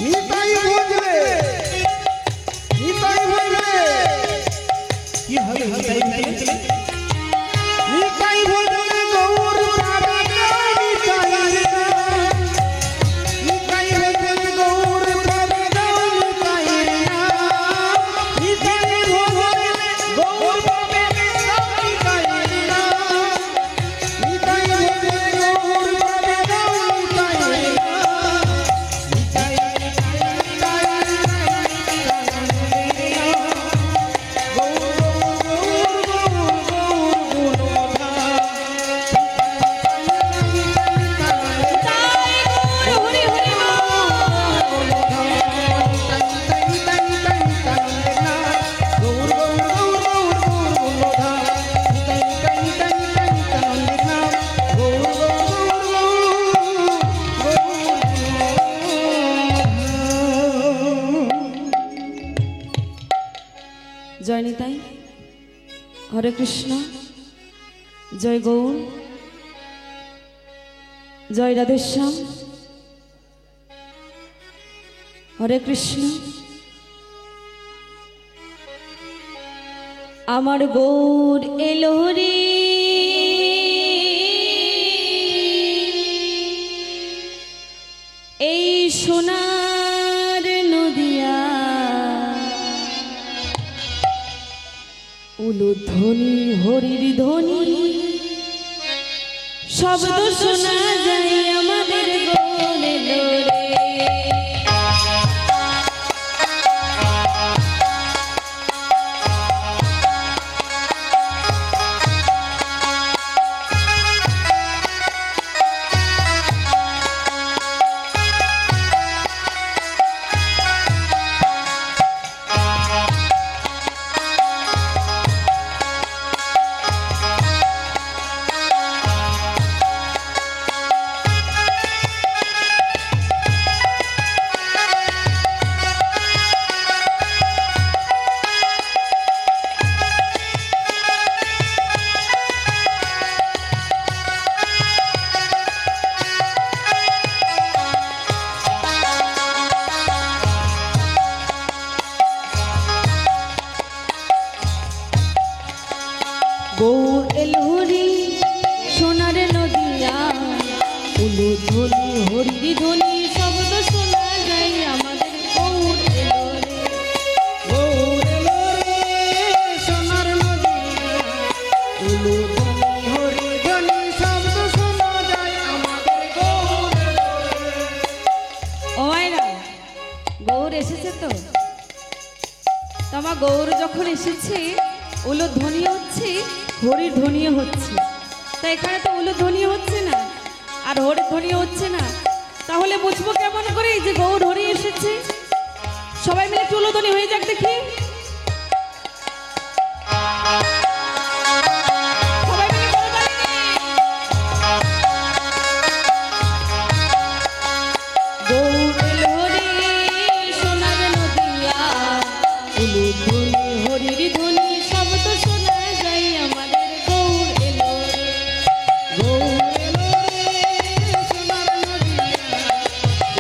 নিতাই বুঝলে নিতাই বুঝলে কি হবে নিতাই বুঝলে? নিতাই বুঝলে গৌর পাবে নিতাই নিতাই বুঝলে গৌর পাবে নিতাই নিতাই বুঝলে গৌর পাবে নিতাই নিতাই বুঝলে গৌর পাবে নিতাই জয় নিতাই, হরে কৃষ্ণ, জয় গৌর, জয় রাধেশ্যাম, হরে কৃষ্ণ। আমার গৌর এলো রে, এই সোনার নদিয়া, উলুধ্বনি হরির ধ্বনি শব্দ শোনা যায় আমাদের গৌর এলো রে। গৌর এলো রে সোনার নদিয়া, উলুধ্বনি হরির ধ্বনি শব্দ শোনা যায় আমাদের গৌর এলো রে। গৌর এলো রে সোনার নদিয়া, উলুধ্বনি হরির ধ্বনি শব্দ শোনা যায় আমাদের গৌর এলো রে। ও মায়েরা, গৌর এসেছে তো? তোমার গৌর যখন এসেছে, উলুধ্বনি হচ্ছে, হরির ধ্বনিও হচ্ছে। তা এখানে তো উলুধ্বনি হচ্ছে না আর হরির ধ্বনি হচ্ছে না, তাহলে বুঝবো কেমন করে যে গৌর হরি এসেছে? সবাই মিলে একটু উলুধ্বনি হয়ে যাক দেখি। সবাই মিলে করতালি দিই। গৌর এলো রে সোনার নদিয়া, উলুধ্বনি হরির ধ্বনি শব্দ শোনা যায় আমাদের গৌর এলো রে। গৌর এলো রে সোনার নদিয়া,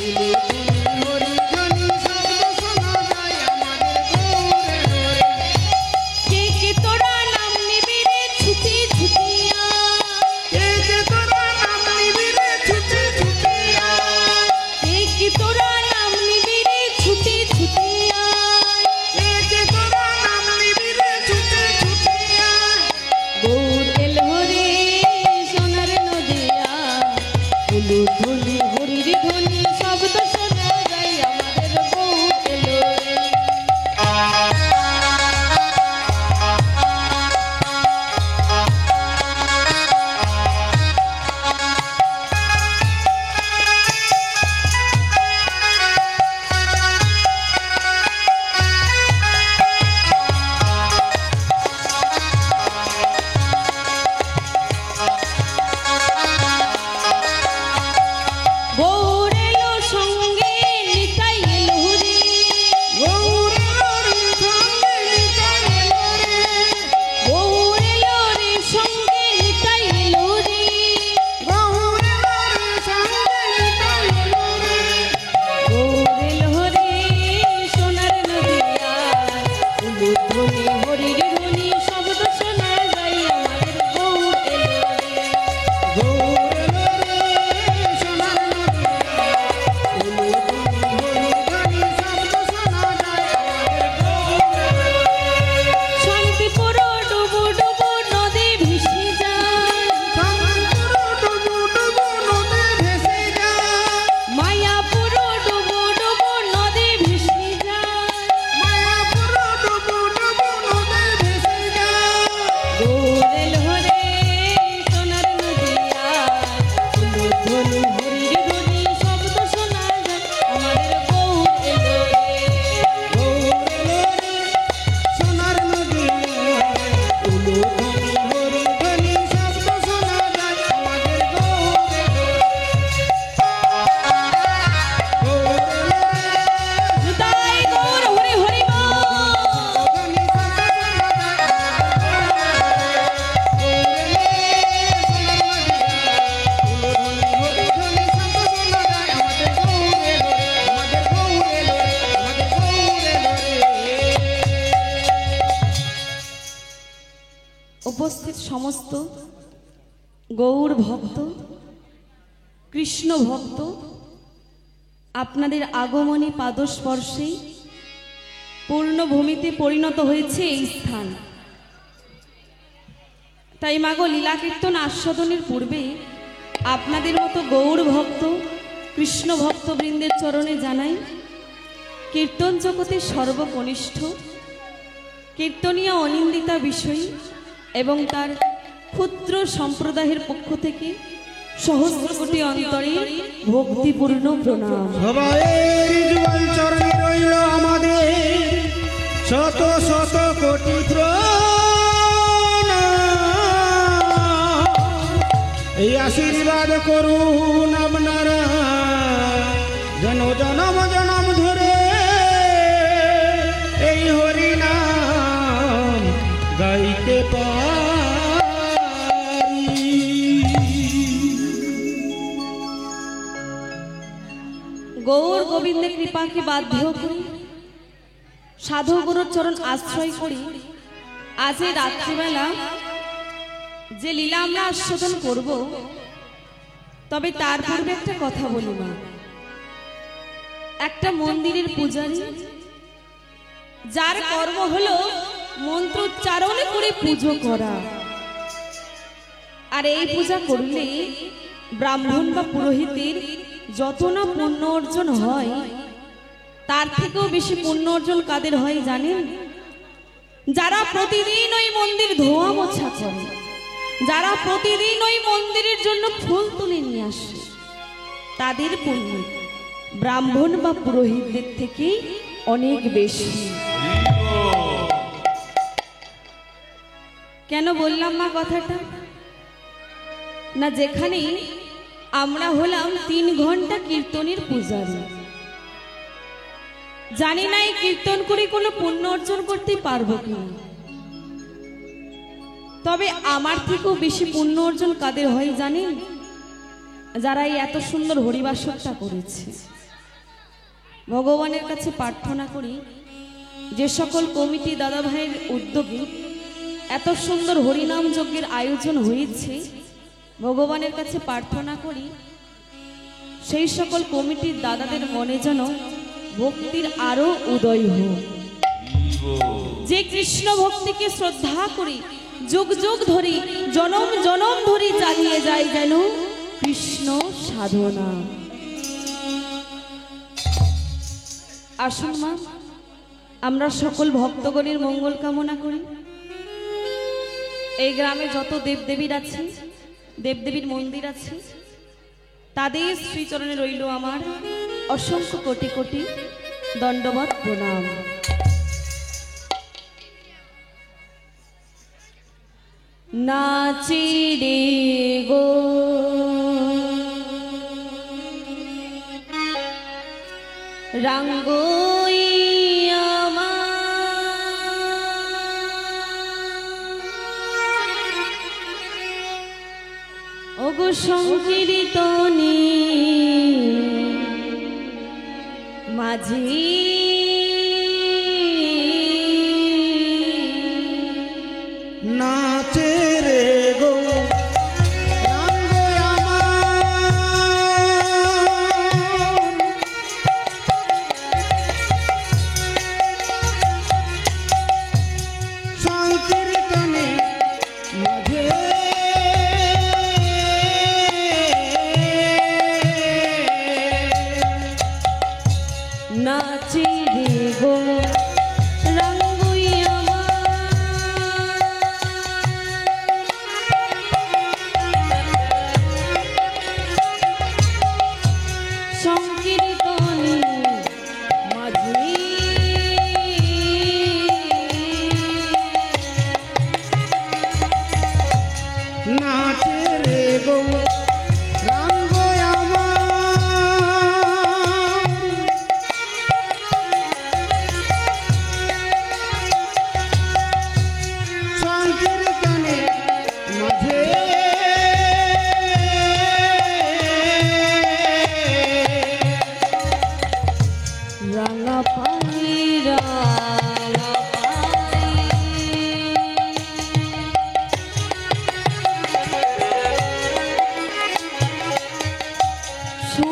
উলুধ্বনি হরির ধ্বনি শব্দ শোনা যায় আমাদের গৌর এলো রে। কে কে তোরা নাম নিবি রে ছুটি ছুটিয়া, কে কে তোরা নাম নিবি রে ছুটি ছুটিয়া, কে কে তোরা নাম নিবি রে ছুটি ছুটিয়া, কে কে তোরা নাম নিবি রে ছুটি ছুটিয়া। গৌর এলো রে সোনার নদিয়া, উলুধ্বনি হরির ধ্বনি শব্দ শোনা যায় আমাদের গৌর এলো রে। গৌর এলো সঙ্গ সমস্ত গৌর ভক্ত, কৃষ্ণ ভক্ত, আপনাদের আগমনী পাদস্পর্শেই পূর্ণভূমিতে পরিণত হয়েছে এই স্থান। তাই মাগো লীলা কীর্তন আস্বাদনের পূর্বে আপনাদের মতো গৌর ভক্ত, কৃষ্ণ ভক্তবৃন্দের চরণে জানাই কীর্তন জগতের সর্বকনিষ্ঠ কীর্তনীয় অনিন্দিতা বিষয়ী এবং তার ক্ষুদ্র সম্প্রদায়ের পক্ষ থেকে সহস্র কোটি অন্তরে ভক্তিপূর্ণ প্রণাম। সবাইয়ের যুগল চরণে রইল আমাদের শত শত কোটি প্রণাম। এই আশীর্বাদ করুন আপনারা যেন জনম জনম ধরে এই হরি নাম গাইতে পারি। গৌর গোবিন্দের কৃপাকে বাধ্য করি, সাধু গুরুর চরণ আশ্রয় করি। আজ এই রাত্রিবেলা যে লীলা আমরা আস্বাদন করব, তবে তার পূর্বে একটা কথা বলি মা। একটা মন্দিরের পূজারী যার কর্ম হলো মন্ত্রোচ্চারণ করে পুজো করা, আর এই পূজা করলে ব্রাহ্মণ বা পুরোহিতের যত না পুণ্য অর্জন হয়, তার থেকেও বেশি পুণ্য অর্জন কাদের হয় জানেন? যারা প্রতিদিন ওই মন্দির ধোয়া মোছা করে, যারা প্রতিদিন ওই মন্দিরের জন্য ফুল তুলে নিয়ে আসে, তাদের পুণ্য ব্রাহ্মণ বা পুরোহিতদের থেকে অনেক বেশি। কেন বললাম মা কথাটা? না, যেখানে আমরা হলাম 3 ঘন্টা কীর্তনের পূজারী, জানি না এই কীর্তন করে কোনো পুণ্য অর্জন করতে পারবো কিনা। তবে আমার থেকেও বেশি পুণ্য অর্জন কাদের হয় জানেন? যারা এই এত সুন্দর হরিবাসরটা করেছে। ভগবানের কাছে প্রার্থনা করি, যে সকল কমিটি দাদা ভাইয়ের উদ্যোগে এত সুন্দর হরিনাম যজ্ঞের আয়োজন হয়েছে, ভগবানের কাছে প্রার্থনা করি সেই সকল কমিটির দাদাদের মনে যেন ভক্তির আরো উদয় হোক। যে কৃষ্ণ ভক্তিকে শ্রদ্ধা করি, যুগ যুগ ধরে, জনম জনম ধরে চালিয়ে যায় যেন কৃষ্ণ সাধনা। আসুন মা, আমরা সকল ভক্তগণের মঙ্গল কামনা করি। এই গ্রামে যত দেবদেবীর আছে, দেবদেবীর মন্দির আছে, তাদের শ্রীচরণে রইল আমার অসংখ্য কোটি কোটি দণ্ডবত প্রণাম। নাচে রে গো রাঙ্গই ওগো সংকীর্তনে মাঝি নাচে রে গো রাঙ্গো আমার, সংকীর্তনে মাঝে নাচে রে গো রাঙ্গুই আমার, সংকীর্তনে মাঝে নাচে রে গো রাঙ্গো আমার, সংকীর্তনে মাঝে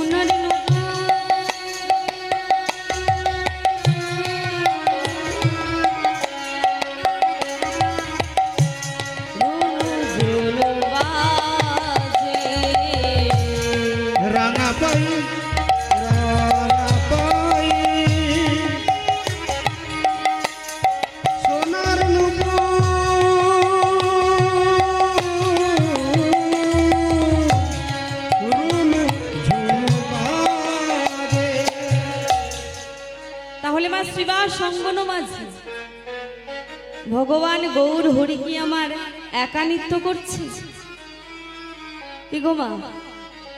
সোনার নৌকা রাঙা পাই সোনার নুপুর রুনু ঝুনু বাজে। তাহলে মা শ্রীবাস সঙ্গন মাঝে ভগবান গৌর হরি কি আমার একা নৃত্য করছে? কি গো মা,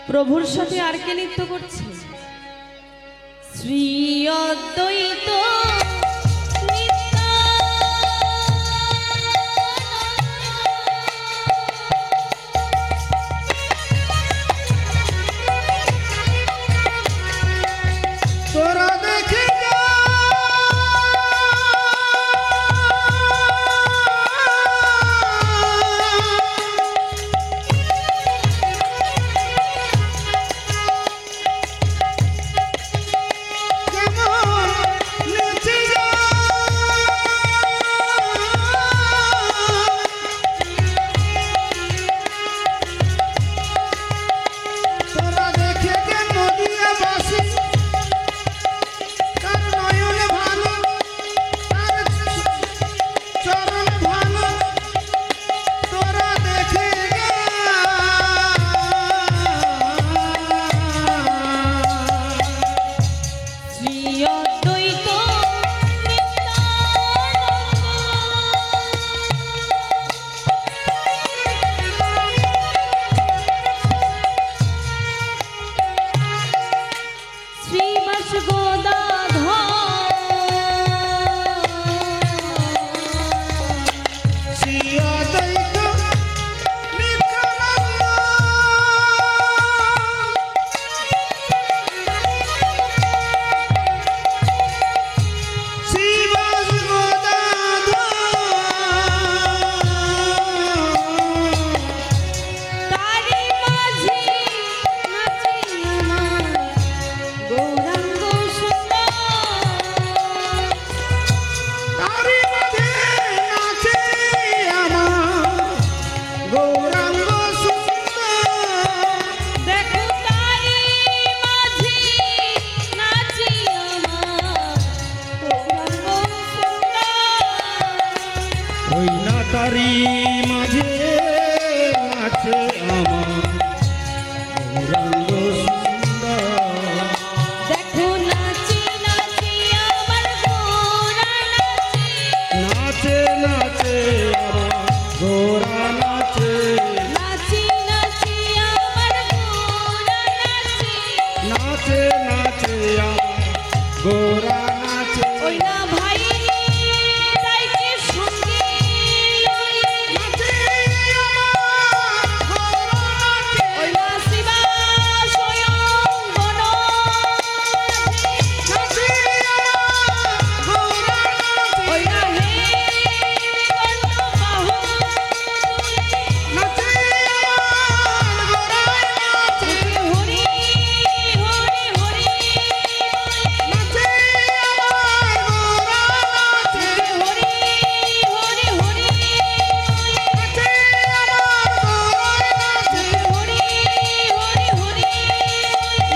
প্রভুর সাথে আর কে নৃত্য করছে? শ্রী অদ্বৈত তোরা দেখে যা কেমন নেচে যা। তোরা দেখে যে নদিয়া বাসি তার নয়নে ভালো, তার চরণ ভালো, তোরা দেখে গা। শ্রী অদ্বৈত শ্রীবাস গোদাধর শ্রী অদ্বৈত নিত্যানন্দ। শ্রীবাস গোদাধর তারি মাঝে নাচে আমার গৌরাঙ্গ সুন্দর। তারি মাঝে নাচে আমার গৌরাঙ্গ সুন্দর। দেখো তারি মাঝে নাচে আমার গৌরাঙ্গ সুন্দর। ওই না তারি মাঝে নাচে আমার গৌরাঙ্গ সুন্দর। দেখো নাচি নাচি আমার গোরা নাচে, নাচে নাচে আমার গোরা নাচে। নাচি নাচি আমার গোরা নাচে। নাচে নাচে আমার গোরা নাচে। ওই না ভাই তাইকে সঙ্গে লয়ে নাচে আমার গোরা নাচে। ওই না শিবা স্বয়ং বন নাচে আমার গোরা নাচে। ওই না হে কর্ণ বাহু নাচে আমার গোরা নাচে। হরি হরি হরি নাচে আমার গোরা নাচে। হরি হরি হরি নাচে আমার গোরা নাচে। হরি হরি হরি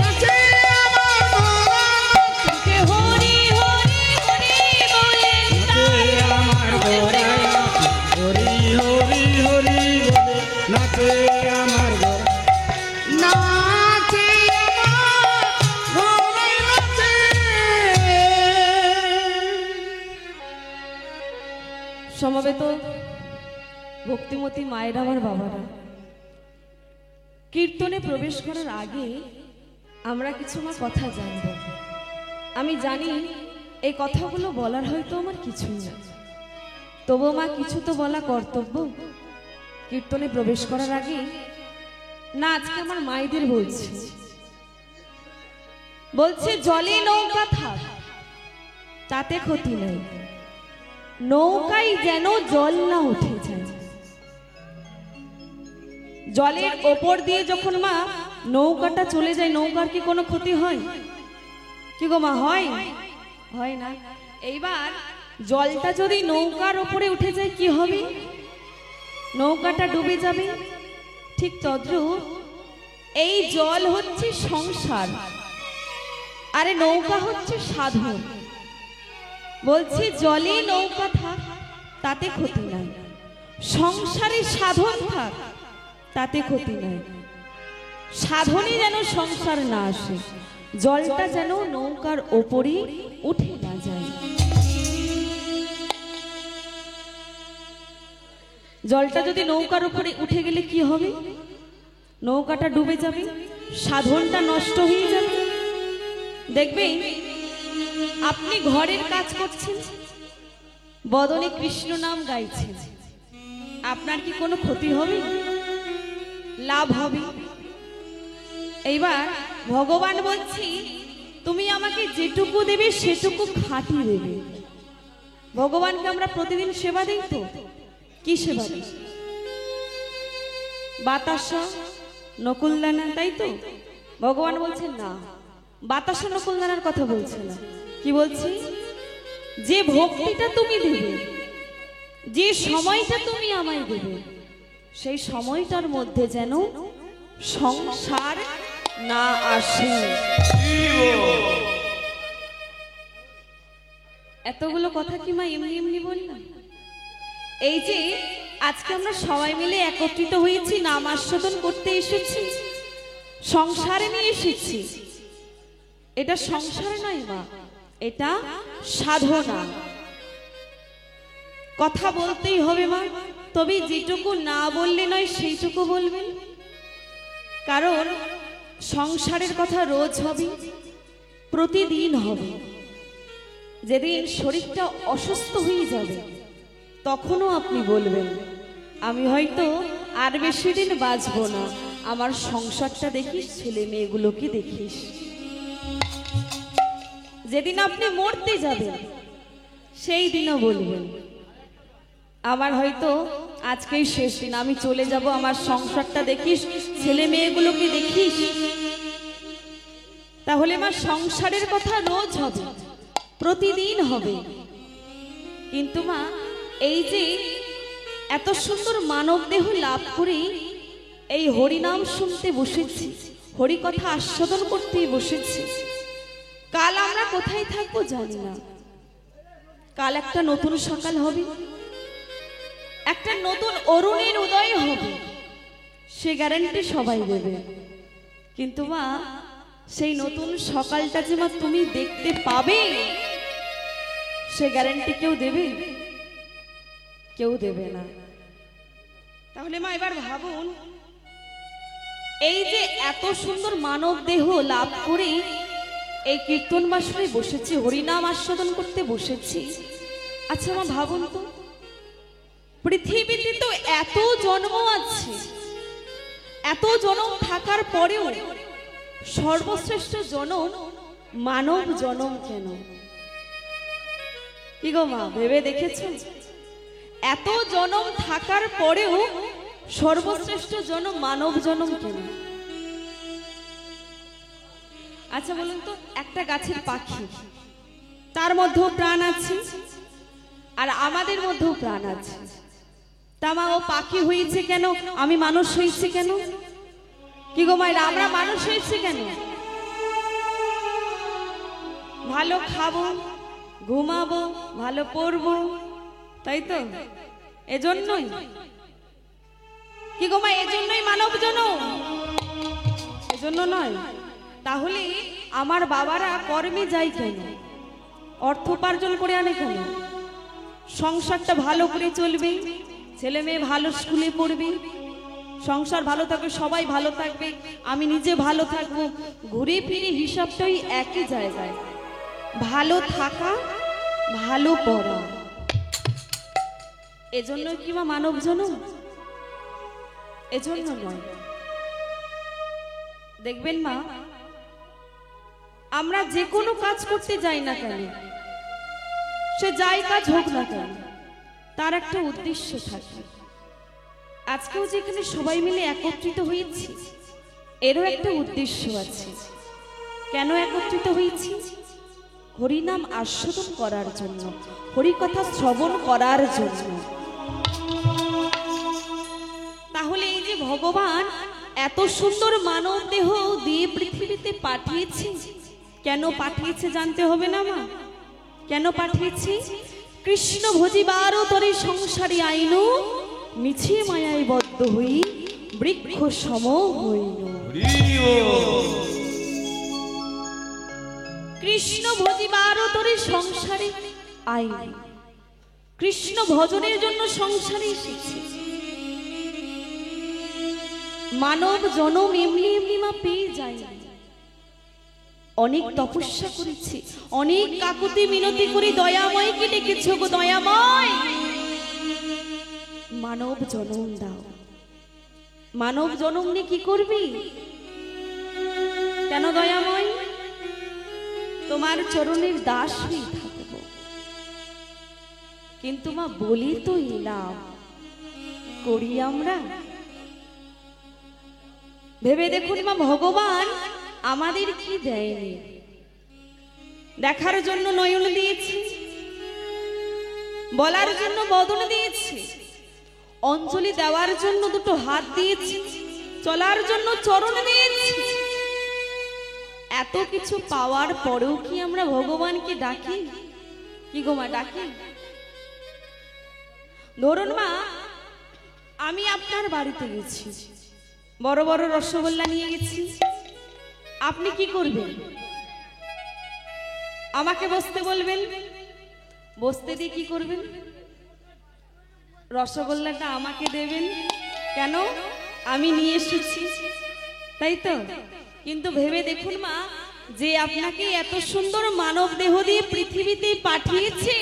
নাচে আমার গোরা নাচে। তোকে হরি হরি হরি বলে নাচে আমার গোরা নাচে। হরি হরি হরি বলে নাচে আমার গোরা। নাচে আমার গোরা নাচে। সমবেত ভক্তিমতী মায়ের আমার বাবারা, কীর্তনে প্রবেশ করার আগে আমরা কিছু মা কথা জানব। আমি জানি এই কথাগুলো বলার হয়তো আমার কিছুই না, তবু মা কিছু তো বলা কর্তব্য কীর্তনে প্রবেশ করার আগে। না আজকে আমার মায়েদের বলছি, বলছে জলে নৌকা থাক তাতে ক্ষতি নেই, নৌকায় যেন জল না উঠে যায়। জলের ওপর দিয়ে যখন মা নৌকাটা চলে যায়, নৌকার কি কোনো ক্ষতি হয়? কি গো মা, হয়? হয় না। এইবার জলটা যদি নৌকার উপরে উঠে যায় কি হবে? নৌকাটা ডুবে যাবে। ঠিক তদ্রূপ এই জল হচ্ছে সংসার, আরে নৌকা হচ্ছে সাধন। বলছি জলে নৌকা থাক তাতে ক্ষতি নাই, সংসারে সাধন থাক তাতে ক্ষতি নাই। সাধনে যেন সংসার না আসে, জলটা যেন নৌকার ওপরে উঠে না যায়। জলটা যদি নৌকার উপরে উঠে গেলে কি হবে? নৌকাটা ডুবে যাবে, সাধনটা নষ্ট হয়ে যাবে। দেখবেন আপনি ঘরের কাজ করছেন, বদনে কৃষ্ণ নাম গাইছেন, আপনার কি কোনো ক্ষতি হবে? লাভ হবে। এইবার ভগবান বলছি তুমি আমাকে যেটুকু দেবে সেটুকু খাঁটি দেবে। ভগবানকে আমরা প্রতিদিন সেবা দিই তো, কি সেবা দিই? বাতাসা নকুলদানা, তাই তো? ভগবান বলছেন না, বাতাসা নকুলদানার কথা বলছে না। কি বলছি? যে ভক্তিটা তুমি দেবে, যে সময়টা তুমি আমায় দেবে, সেই সময়টার মধ্যে যেন সংসার না আসে। এতগুলো কথা কি মা এমনি এমনি বললাম? এই যে আজকে আমরা সবাই মিলে একত্রিত হয়েছি, নাম আস্বাদন করতে এসেছি, সংসারে নিয়ে এসেছি। এটা সংসার নয় মা, এটা সাধনা। কথা বলতেই হবে মা, তবে যেটুকু না বললে নয় সেইটুকু বলবেন। কারণ সংসারের কথা রোজ হবে, প্রতিদিন হবে। যেদিন শরীরটা অসুস্থ হয়ে যাবে তখনও আপনি বলবেন আমি হয়তো আর বেশি দিন বাঁচবো না, আমার সংসারটা দেখিস, ছেলে মেয়েগুলোকে দেখিস। যেদিন আপনি মরতে যাবেন সেই দিনও বলবেন আমার হয়তো আজকেই শেষ দিন, আমি চলে যাব, আমার সংসারটা দেখিস, ছেলে মেয়েগুলোকে দেখিস। তাহলে মা সংসারের কথা রোজ হবে, প্রতিদিন হবে। কিন্তু মা এই যে এত সুন্দর মানব দেহ লাভ করে এই হরিনাম শুনতে বসেছি, হরি কথা আস্বাদন করতে বসেছি, কাল আমরা কোথায় থাকবো জানি না। কাল একটা নতুন সকাল হবে, একটা নতুন অরুণের উদয় হবে, সে গ্যারান্টি সবাই দেবে। কিন্তু মা সেই নতুন সকালটা যে মা তুমি দেখতে পাবে, সে গ্যারান্টি কেউ দেবে? কেউ দেবে না। তাহলে মা এবার ভাবুন, এই যে এত সুন্দর মানব দেহ লাভ করে এই কীর্তন বাসনে বসেছি, হরিনাম আস্বাদন করতে বসেছি, আচ্ছা মা ভাবুন তো, পৃথিবীতে তো এত জন্ম আছে, এত জন্ম থাকার পরেও সর্বশ্রেষ্ঠ জনম মানব জনম কেন? কি গো মা ভেবে দেখেছো? এত জনম থাকার পরেও সর্বশ্রেষ্ঠ জনম মানব জনম কেন? আচ্ছা বলুন তো, একটা গাছের পাখি, তার মধ্যেও প্রাণ আছে আর আমাদের মধ্যেও প্রাণ আছে। তা মা ও পাখি হয়েছে কেন, আমি মানুষ হয়েছি কেন? কি গো মায়েরা, আমরা মানুষ হয়েছি কেন? ভালো খাবো, ঘুমাবো, ভালো পড়বো, তাই তো? এজন্যই কি গো মা, এজন্যই মানব জনম, এজন্য নয়। তাহলে আমার বাবারা কর্মে যায় কেন? অর্থ উপার্জন করে আনে কেন? সংসারটা ভালো করে চলবে, ছেলে মেয়ে ভালো স্কুলে পড়বে, সংসার ভালো থাকবে, সবাই ভালো থাকবে, আমি নিজে ভালো থাকবো, ঘুরে ফিরে হিসাবটাই একই জায়গায়। ভালো থাকা, ভালো পড়া, এজন্য কি মা মানব জনম? এজন্য নয়। দেখবেন মা, আমরা যে কোনো কাজ করতে যাই না কেন, সে যাই কাজ হোক না কেন, তার একটা উদ্দেশ্য থাকে। আজকেও যেখানে সবাই মিলে একত্রিত হয়েছি, এরও একটা উদ্দেশ্য আছে। কেন একত্রিত হয়েছি? হরিনাম আস্বাদন করার জন্য, হরিকথা শ্রবণ করার জন্য। তাহলে এই যে ভগবান এত সুন্দর মানব দেহ দিয়ে পৃথিবীতে পাঠিয়েছে, কেন পাঠিয়েছে জানতে হবে না মা? কেন পাঠিয়েছে? কৃষ্ণ ভজিবার তরে সংসারে আইনু, মিছে মায়ায় বদ্ধ হই বৃক্ষ সম হইল। কৃষ্ণ ভজিবার তরে সংসারে আইন, কৃষ্ণ ভজনের জন্য সংসারে এসেছে। মানব জনম এমনি এমনি মা পেয়ে যায়। অনেক তপস্যা করেছি, অনেক কাকুতি মিনতি করে দয়াময়কে ডেকেছ গো দয়াময়, মানব জনম দাও। মানব জনম নিয়ে কি করবি? কেন দয়াময়? তোমার চরণের দাস হয়ে থাকব। কিন্তু মা বলি তো এলাম, করি আমরা? ভেবে দেখুন মা, ভগবান আমাদের কি দেয়নি? দেখার জন্য নয়ন দিয়েছে, বলার জন্য বদন দিয়েছে, অঞ্জলি দেওয়ার জন্য দুটো হাত দিয়েছে, চলার জন্য চরণ দিয়েছে। এত কিছু পাওয়ার পরেও কি আমরা ভগবানকে ডাকি? কি গো মা, ডাকি? ধরুন মা, আমি আপনার বাড়িতে গেছি, বড় বড় রসগোল্লা নিয়ে গেছি, আপনি কি করবেন? আমাকে বসতে বলবেন, বসতে দিয়ে কি করবেন? রসগোল্লাটা আমাকে দেবেন। কেন? আমি নিয়ে এসেছি, তাই তো? কিন্তু ভেবে দেখুন মা, যে আপনাকে এত সুন্দর মানব দেহ দিয়ে পৃথিবীতে পাঠিয়েছে,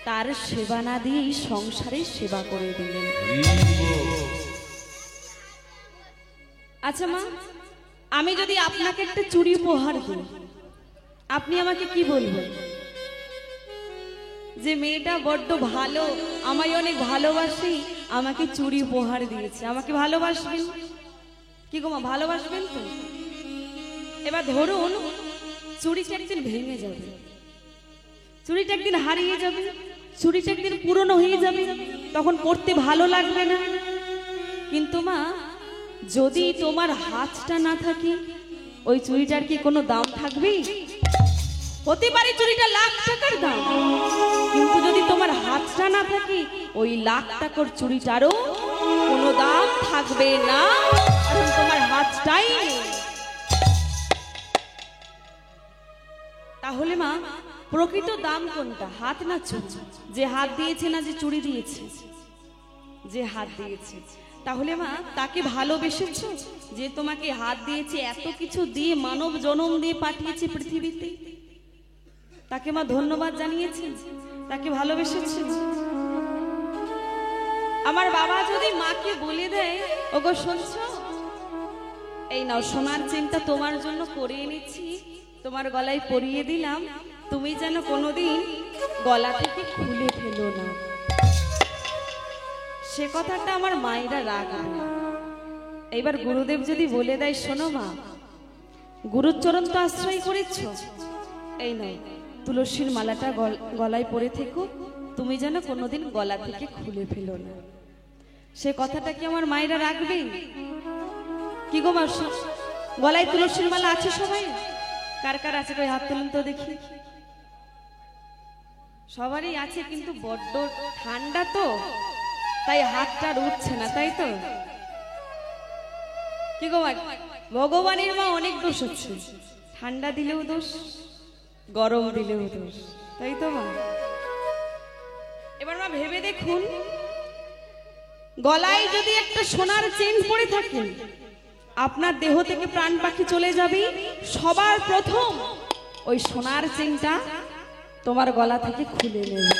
তার সেবা না দিয়ে সংসারের সেবা করে দিলেন। আচ্ছা মা, আমি যদি আপনাকে একটা চুড়ি উপহার দিই, আপনি আমাকে কি বলবেন? যে মেয়েটা বড্ড ভালো, আমায় অনেক ভালোবাসি, আমাকে চুড়ি উপহার দিয়েছে, আমাকে ভালোবাসবেন? কি গো মা, ভালোবাসবেন তো? এবার ধরুন চুড়িটা একদিন ভেঙে যাবে, চুড়িটা একদিন হারিয়ে যাবে, চুড়িটা একদিন পুরনো হয়ে যাবে, তখন পরতে ভালো লাগবে না। কিন্তু মা, যদি তোমার হাতটা না থাকে, ওই চুড়িটার কি কোনো দাম থাকবে? হতে পারে চুড়িটা লাখ টাকার দাম, কিন্তু যদি তোমার হাতটা না থাকে, ওই লাখ টাকার চুড়িটারও কোনো দাম থাকবে না, কারণ তোমার হাতটাই নেই। তাহলে মা, প্রকৃত দাম কোনটা? হাত না চুড়ি? যে হাত দিয়েছে না যে চুড়ি দিয়েছে? যে হাত দিয়েছে। তাহলে মা, তাকে ভালোবেসেছো? যে তোমাকে হাত দিয়েছে, এত কিছু দিয়ে মানব জনম দিয়ে পাঠিয়েছে পৃথিবীতে, তাকে মা ধন্যবাদ জানিয়েছেন? তাকে ভালোবেসেছেন? আমার বাবা যদি মাকে বলে দেয়, ওগো শুনছো, এই নাও সোনার চেনটা তোমার জন্য করে এনেছি, তোমার গলায় পরিয়ে দিলাম, তুমি যেন কোনোদিন গলা থেকে খুলে ফেলো না, সে কথাটা আমার মায়েরা রাখবে না। এইবার গুরুদেব যদি বলে দেয়, শোনো মা, গুরুর চরণ তো আশ্রয় করেছ, এই নয় তুলসীর মালাটা গলায় পরে থেকো, তুমি যেন কোনোদিন গলা থেকে খুলে ফেলো না, সে কথাটা কি আমার মায়েরা রাখবে? কি গো মা, গলায় তুলসীর মালা আছে সবাই? কার কার আছে? কই হাত তুলুন তো দেখি। সবারই আছে, কিন্তু বড্ড ঠান্ডা তো, তাই হাতটা উঠছে না, তাই তো? কি গো মা, ভগবানের মা অনেক দোষ হচ্ছে, ঠান্ডা দিলেও দোষ, গরম দিলেও দোষ, তাই তো মা? এবার মা ভেবে দেখুন, গলায় যদি একটা সোনার চেন পরে থাকে, আপনার দেহ থেকে প্রাণ পাখি চলে যাবে, সবার প্রথম ওই সোনার চেনটা তোমার গলা থেকে খুলে নেবে।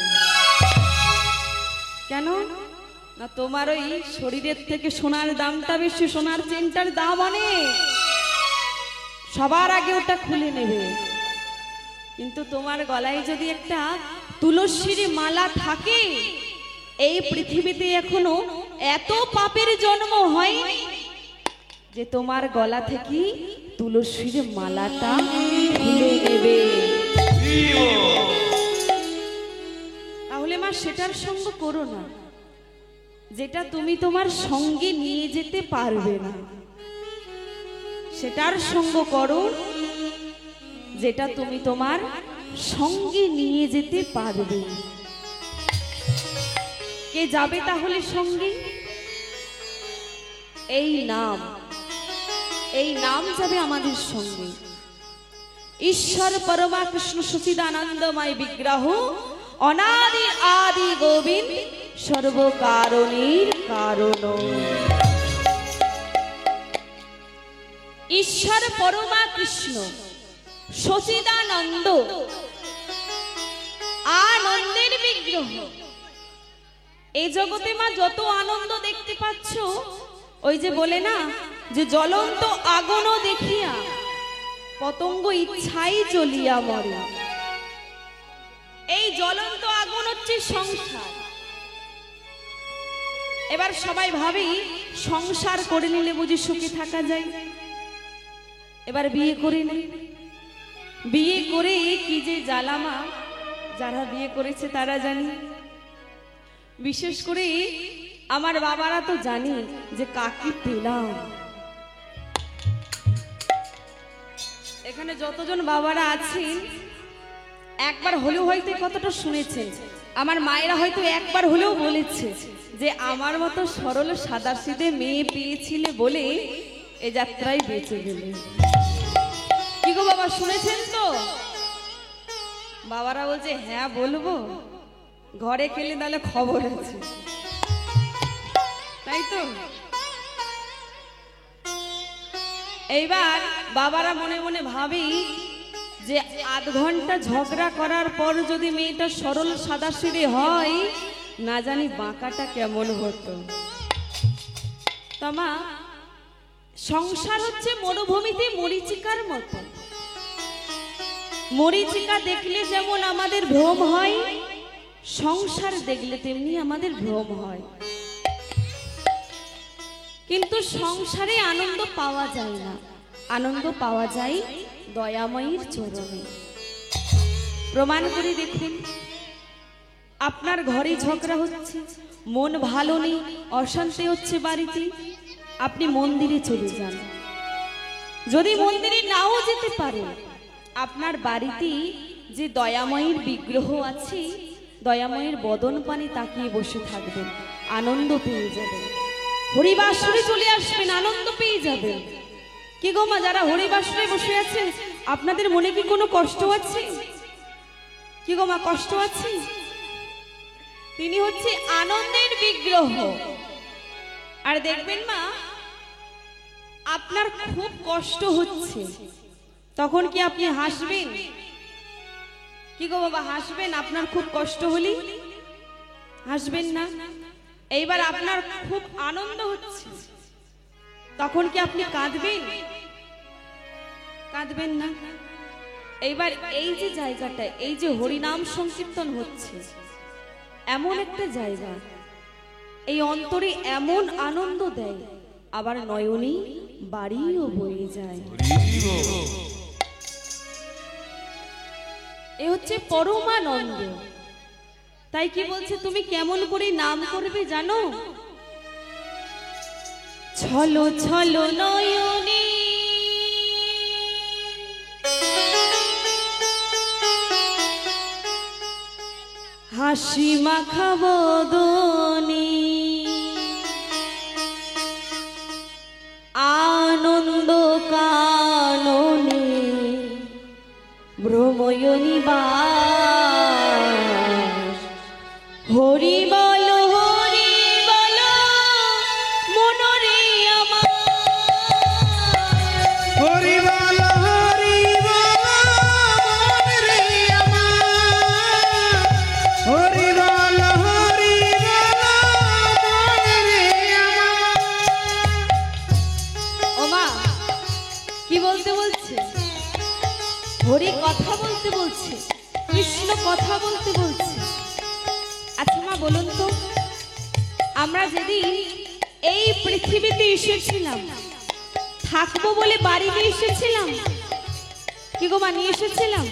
কেন না? তোমার ওই শরীরের থেকে সোনার দামটা বেশি, সোনার চেনটার দাম অনেক, সবার আগে ওটা খুলে নেবে। কিন্তু তোমার গলায় যদি একটা তুলসীর মালা থাকে, এই পৃথিবীতে এখনো এত পাপের জন্ম হয়নি, যে তোমার গলা থেকে তুলসীর মালাটা খুলে নেবে। তাহলে মা সেটার সঙ্গ করো না যেটা তুমি তোমার সঙ্গে নিয়ে যেতে পারবে না, সেটার সঙ্গ করো যেটা তুমি তোমার সঙ্গে নিয়ে যেতে পারবে। কে যাবে তাহলে সঙ্গে? এই নাম, এই নাম যাবে আমাদের সঙ্গে। ঈশ্বর পরমা কৃষ্ণ সচিদানন্দময় বিগ্রহ, অনাদি আদি গোবিন্দ, সর্বকারণের কারণ। ঈশ্বর পরমা কৃষ্ণ সচিদানন্দ, আনন্দের বিগ্রহ। এই জগতে মা যত আনন্দ দেখতে পাচ্ছ, ওই যে বলে না যে জ্বলন্ত আগুন দেখিয়া পতঙ্গ ইচ্ছাই জ্বলিয়া মরে। এই জ্বলন্ত আগুন হচ্ছে সংসার। এবার সবাই ভাবি সংসার করে নিলে বুঝি সুখে থাকা যায়। এবার বিয়ে করে নি, বিয়ে করে কি যে জ্বালামা, যারা বিয়ে করেছে তারা জানি। বিশেষ করে আমার বাবারা তো জানি যে কাকি পেলাম। এখানে যতজন বাবারা আছেন একবার হলেও হয়তো কতটা শুনেছেন। আমার মায়েরা হয়তো একবার হলেও বলেছে যে আমার মতো সরল সাদাসিধে মেয়ে পেয়েছিলে বলে এ যাত্রায় বেঁচে গেলে। কি গো বাবা, শুনেছেন তো? বাবারা বলছে হ্যাঁ বলবো, ঘরে খেলে তাহলে খবর আছে, তাই তো? এইবার বাবারা মনে মনে ভাবি যে আধ ঘন্টা ঝগড়া করার পর যদি মেয়েটা সরল সাদাসিধে হয়, না জানি বাঁকাটা কেমন হতো। তামা সংসার হচ্ছে মরুভূমিতে মরীচিকার মতো। মরীচিকা দেখলে যেমন আমাদের ভ্রম হয়, সংসার দেখলে তেমনি আমাদের ভ্রম হয়। কিন্তু সংসারে আনন্দ পাওয়া যায় না, আনন্দ পাওয়া যায় দয়াময়ীর চরণে। প্রমাণ করে দেখুন, আপনার ঘরে ঝগড়া হচ্ছে, মন ভালো নেই, অশান্তি হচ্ছে বাড়িতে, আপনি মন্দিরে চলে যান। যদি মন্দিরে নাও যেতে পারে, আপনার বাড়িতে যে দয়াময়ীর বিগ্রহ আছে, দয়াময়ীর বদন পানে তাকিয়ে বসে থাকবেন, আনন্দ পেয়ে যাবেন। হরিবাসরে চলে আসবেন, আনন্দ পেয়ে যাবেন। কি গো মা, যারা হরিবাসরে বসে আছেন আপনাদের মনে কি কোনো কষ্ট আছে? কি গো মা, কষ্ট আছে? তিনি হচ্ছে আনন্দের বিগ্রহ। আর দেখবেন মা, আপনার খুব কষ্ট হচ্ছে, তখন কি আপনি হাসবেন? কি গো বাবা, হাসবেন? আপনার খুব কষ্ট হলে হাসবেন না? এইবার আপনার খুব আনন্দ হচ্ছে, তখন কি আপনি কাঁদবেন? কাঁদবেন না। এইবার এই যে জায়গাটা, এই যে হরিনাম সংকীর্তন হচ্ছে, এমন একটা জায়গা, এই অন্তরে এমন আনন্দ দেয়, আবার নয়নে বাড়িও বয়ে যায়। এ হচ্ছে পরমানন্দ। তাই কি বলছে, তুমি কেমন করে নাম করবে জানো? ছলো ছলো নয়নে হাসি মাখা বদনে আনন্দ কাননে ভ্রময়নী বাস। হরি বল হরি বল মনরে আমার, হরি বল হরি বল রে আমার, হরি বল হরি বল রে আমার। ও মা, কি বলতে বলছে? হরি কথা বলতে বলছে, কৃষ্ণ কথা বলতে বলছে। আচ্ছা মা বলুন তো, আমরা যেদিন এই পৃথিবীতে এসেছিলাম, থাকবো বলে বাড়ি নিয়ে এসেছিলাম, কি গো মা নিয়ে এসেছিলাম,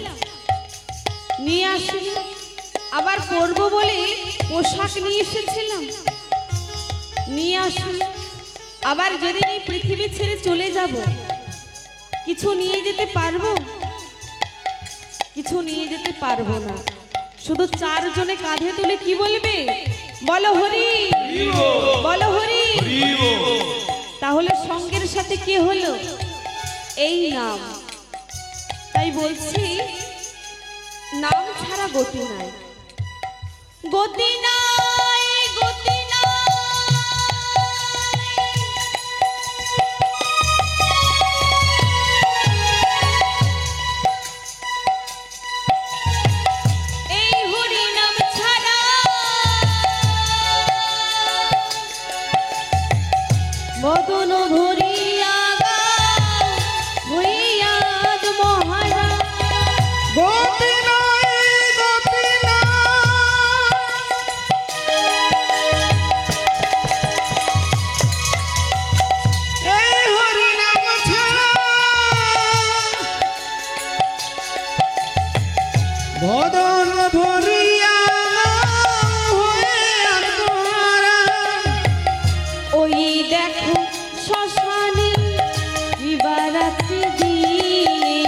নিয়ে আসিনি। আবার পরবো বলে পোশাক নিয়ে এসেছিলাম, নিয়ে আসিনি। আবার যদি এই পৃথিবী ছেড়ে চলে যাব, কিছু নিয়ে যেতে পারবো? কিছু নিয়ে যেতে পারবো না। শুধু চারজনে কাঁধে তুলে কি বলবে? বলো হরি, বলো হরি। তাহলে সঙ্গের সাথে কি হলো? এই নাম। তাই বলছি, নাম ছাড়া গতি নাই, গতি নাই, গতি নাই। এই হরি নাম ছাড়া বদন ভরিয়া হইয়া মহারা। গতি নাই, গতি নাই, এই হরি নাম ছাড়া বদন ভরিয়া হয়ে আত্মহারা। ওই দেখো শ্মশানে দিবারাত্রি দিনে,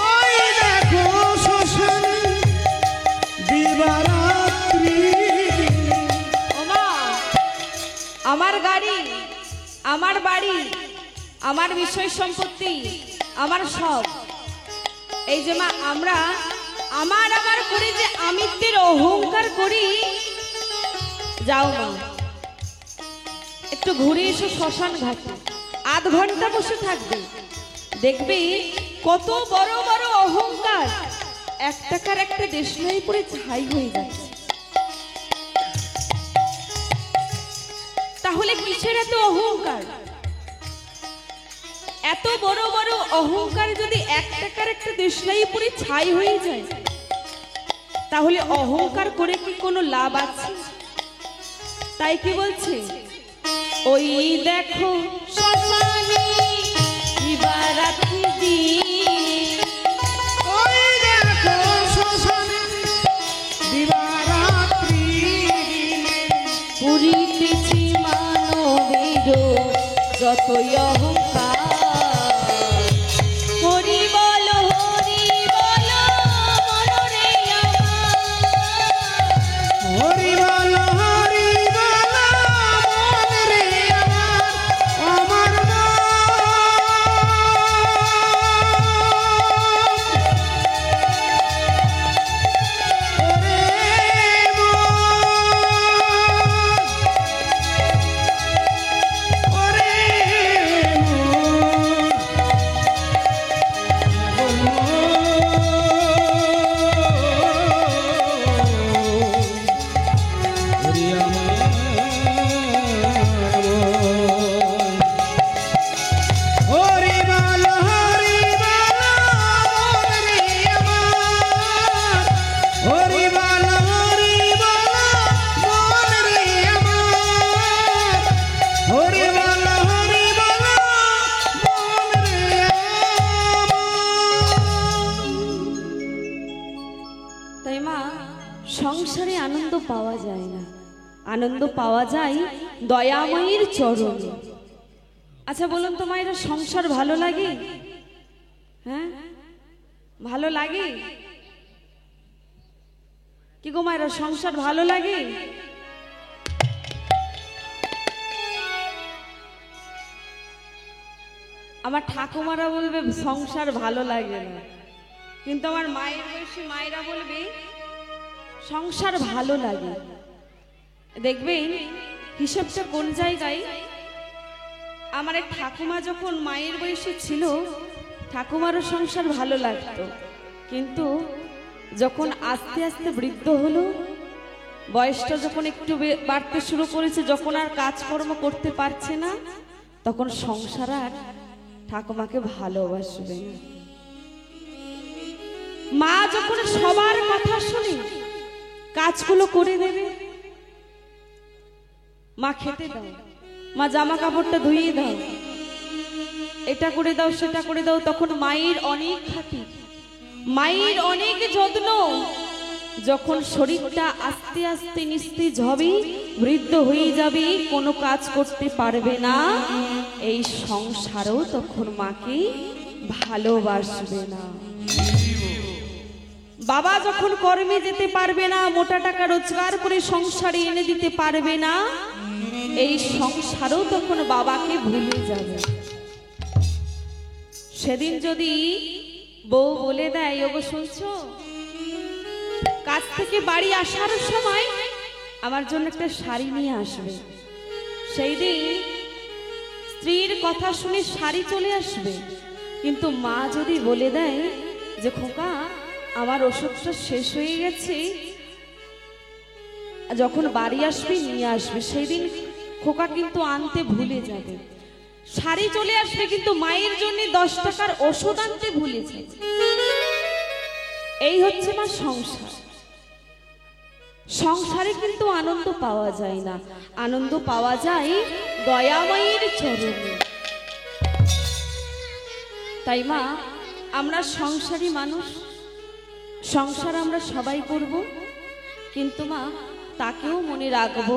ওই দেখো শ্মশানে দিবারাত্রি। ওমা, আমার গাড়ি, আমার বাড়ি, আমার বিষয় সম্পত্তি, আমার সব, এই যে মা আমরা আমার আমার করে যে আমিত্বের অহংকার করি। যাও মা, একটু ঘুরে এসো শ্মশান ঘাটে, আধ ঘন্টা বসে থাকবে, দেখবি কত বড় বড় অহংকার এক টাকার একটা দেশলাই পরে ছাই হয়ে যাচ্ছে। তাহলে কিসের এত অহংকার? এত বড় বড় অহংকার যদি এক টাকার একটা দেশলাই পরে ছাই হয়ে যায়, তাহলে অহংকার করে কি কোনো লাভ আছে? তাই কি বলছে? ওই দেখো শ্মশানে দিবারাত্রি দিনে, ওই দেখো শ্মশানে দিবারাত্রি দিনে। পুরিতেছি মানবের যতই অহংকার। হরি বল, হরি বল মনরে আমার। হরি বল, হরি বল মন রে আমার, আমার মন। সংসারে আনন্দ পাওয়া যায় না, আনন্দ পাওয়া যায় দয়াময়ীর চরণে। আচ্ছা বলুন তো মায়েরা, সংসার ভালো লাগে? হ্যাঁ, ভালো লাগে কি গো মায়েরা? সংসার ভালো লাগে? আমার ঠাকুমারা বলবে সংসার ভালো লাগে না, কিন্তু আমার মায়ের বয়সী মায়েরা বলবে সংসার ভালো লাগে। দেখবেন হিসাবটা কোন জায়গায়। আমার এক ঠাকুমা যখন মায়ের বয়সে ছিল, ঠাকুমারও সংসার ভালো লাগতো, কিন্তু যখন আস্তে আস্তে বৃদ্ধ হলো, বয়সটা যখন একটু বাড়তে শুরু করেছে, যখন আর কাজকর্ম করতে পারছে না, তখন সংসার আর ঠাকুমাকে ভালোবাসবে না। মা যখন সবার কথা শুনে কাজগুলো করে দেবে, মা খেতে দাও, মা জামা কাপড়টা ধুইয়ে দাও, এটা করে দাও সেটা করে দাও, তখন মায়ের অনেক খাতির, মায়ের অনেক যত্ন। যখন শরীরটা আস্তে আস্তে নিস্তেজ হবে, বৃদ্ধ হয়ে যাবে, কোনো কাজ করতে পারবে না, এই সংসারও তখন মাকে ভালোবাসবে না। বাবা যখন কর্মে যেতে পারবে না, মোটা টাকা রোজগার করে সংসারে এনে দিতে পারবে না, এই সংসারও তখন বাবাকে ভুলে যাবে। সেদিন যদি বউ বলে দেয়, ওগো শুনছো, কাজ থেকে বাড়ি আসার সময় আমার জন্য একটা শাড়ি নিয়ে আসবে, সেই দিন স্ত্রীর কথা শুনে শাড়ি চলে আসবে। কিন্তু মা যদি বলে দেয় যে খোকা আমার ওষুধটা শেষ হয়ে গেছে, যখন বাড়ি আসবে নিয়ে আসবে, সেই দিন খোকা কিন্তু আনতে ভুলে যাবে। শাড়ি চলে আসবে কিন্তু মায়ের জন্য 10 টাকার ওষুধ আনতে ভুলে যাবে। এই হচ্ছে মা সংসার। সংসারে কিন্তু আনন্দ পাওয়া যায় না, আনন্দ পাওয়া যায় দয়াময়ীর চরণে। তাই মা, আমরা সংসারী মানুষ, সংসার আমরা সবাই করব, কিন্তু মা তাকেও মনে রাখবো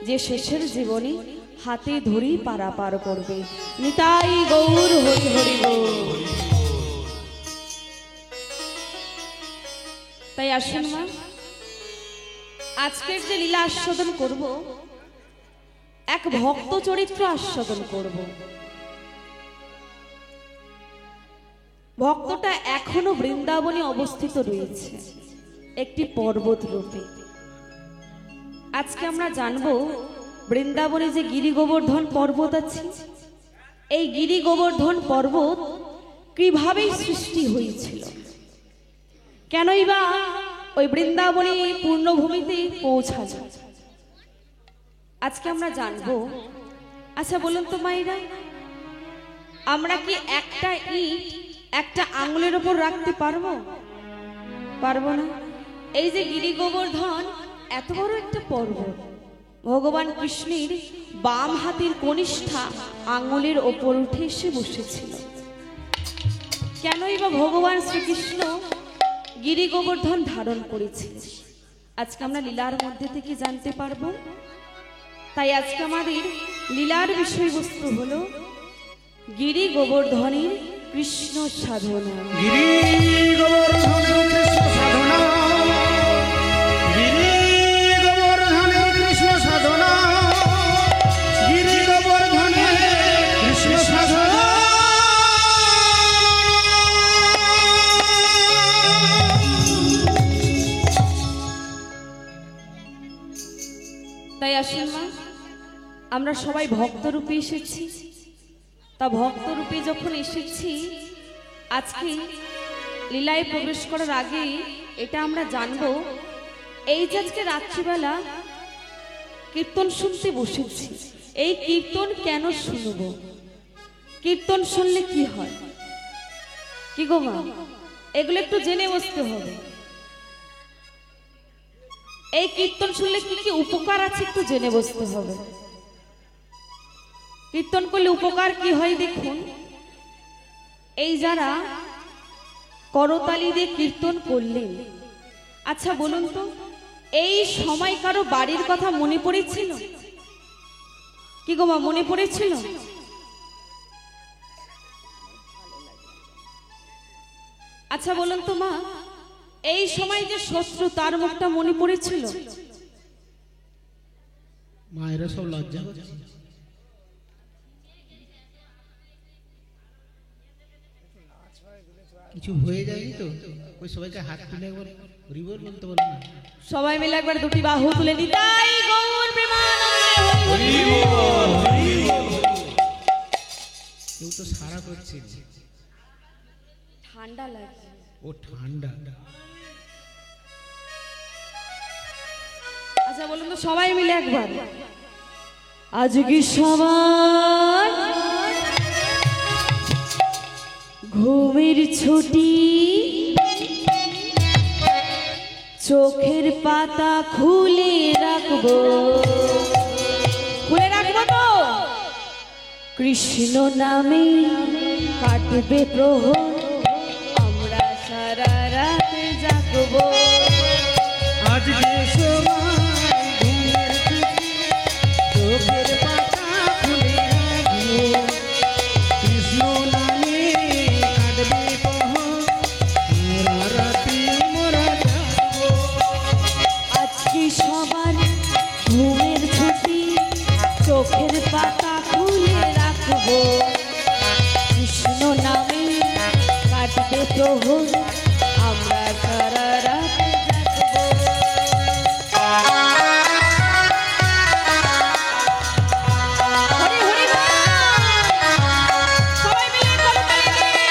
যে শেষের জীবনে হাতে ধরি পারাপার করবে। নিতাই গৌর হরি হরি গৌর। তাই আসুন মা, আজকের যে লীলা আস্বাদন করব, এক ভক্ত চরিত্র আস্বাদন করব। ভক্তটা এখনো বৃন্দাবনে অবস্থিত রয়েছে একটি পর্বত রূপে। আজকে আমরা জানবো বৃন্দাবনে যে গিরি গোবর্ধন পর্বত আছে, এই গিরি গোবর্ধন পর্বত কিভাবে সৃষ্টি হয়েছিল, কেনই বা ওই বৃন্দাবনে পূর্ণভূমিতে পৌঁছালো, আজকে আমরা জানবো। আচ্ছা বলুন তো মায়েরা, আমরা কি একটা ইট একটা আঙুলের ওপর রাখতে পারবো? পারবো না। এই যে গিরি গোবর্ধন এত বড় একটা পর্বত, ভগবান কৃষ্ণের বাম হাতের কনিষ্ঠা আঙুলের ওপর উঠে এসে বসেছিল। কেনই বা ভগবান শ্রীকৃষ্ণ গিরি গোবর্ধন ধারণ করেছিলেন, আজকে আমরা লীলার মধ্যে থেকে জানতে পারবো। তাই আজকে আমাদের লীলার বিষয়বস্তু হলো গিরি গোবর্ধনের কৃষ্ণ সাধনা। গিরি গোবর্ধনের কৃষ্ণ সাধনা, গিরি গোবর্ধনের কৃষ্ণ সাধনা, গিরি গোবর্ধনের কৃষ্ণ সাধনা। তাই আসুন মা, আমরা সবাই ভক্তরূপে এসেছি। তা ভক্তরূপে যখন এসেছি, আজকে লীলায় প্রবেশ করার আগে এটা আমরা জানবো, এই যে আজকে রাত্রিবেলা কীর্তন শুনতে বসেছি, এই কীর্তন কেন শুনব, কীর্তন শুনলে কি হয়, কি গো মা, এগুলো একটু জেনে বসতে হবে। এই কীর্তন শুনলে কি কি উপকার আছে একটু জেনে বসতে হবে। কীর্তন করলে উপকার কি হয় দেখুন, এই যারা করতালি দিয়ে কীর্তন করলেন, আচ্ছা বলুন তো, এই সময় কারো বাড়ির কথা মনে পড়েছিল? কি গো মা, মনে পড়েছিল? আচ্ছা বলুন তো মা, এই সময় যে শত্রু তার মুখটা মনে পড়েছিল? মায়েরা সব লজ্জা করছে। কিছু হয়ে যায়নি তো? ওই সবাইকে হাত তুলে একবার হরি বল বলতে বলো না। সবাই মিলে একবার দুটি বাহু তুলে নিতাই গৌর প্রেমানন্দে হরি বল। কেউ তো সারা করছে, ঠান্ডা লাগছে। ও ঠান্ডা। আচ্ছা বলুন তো সবাই মিলে একবার, আজ কি সবার ঘুমের ছুটি, চোখের পাতা খুলে রাখবো, খুলে রাখবো তো? কৃষ্ণ নামে কাটবে প্রহর, আমরা সারা রাত জাগবো। আজকে সময় ঘুমের ছুটি, চোখের পাতা খুলে রাখবো। কৃষ্ণ নামে কাটবে প্রহর, মোরা রাতি মোরা জাগবো। আজকে সবার ঘুমের ছুটি, চোখের পাতা খুলে রাখবো। কৃষ্ণ নামে কাটবে প্রহর, আমরা সারা রাত জাগবো। হরি হরি বল। সবাই মিলে করতালি দিয়ে।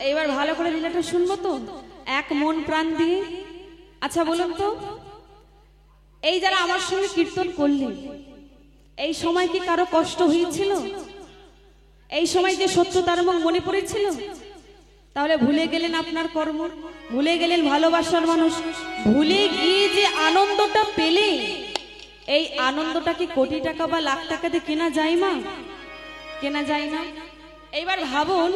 এইবার ভালো করে লীলাটা শুনবো তো, এক মন প্রাণ দিয়ে। আচ্ছা বলুন তো, এই যারা আমার সঙ্গে কীর্তন করলেন, এই সময় কি কারো কষ্ট হয়েছিল? এই সময় যে সত্য তার মুখ মনে পড়েছিল? তাহলে ভুলে গেলেন আপনার কর্ম, ভুলে গেলেন ভালোবাসার মানুষ, ভুলে গিয়ে যে আনন্দটা পেলে, এই আনন্দটা কি কোটি টাকা বা লাখ টাকাতে কেনা যায়? মা কেনা যায় না। এইবার ভাবুন,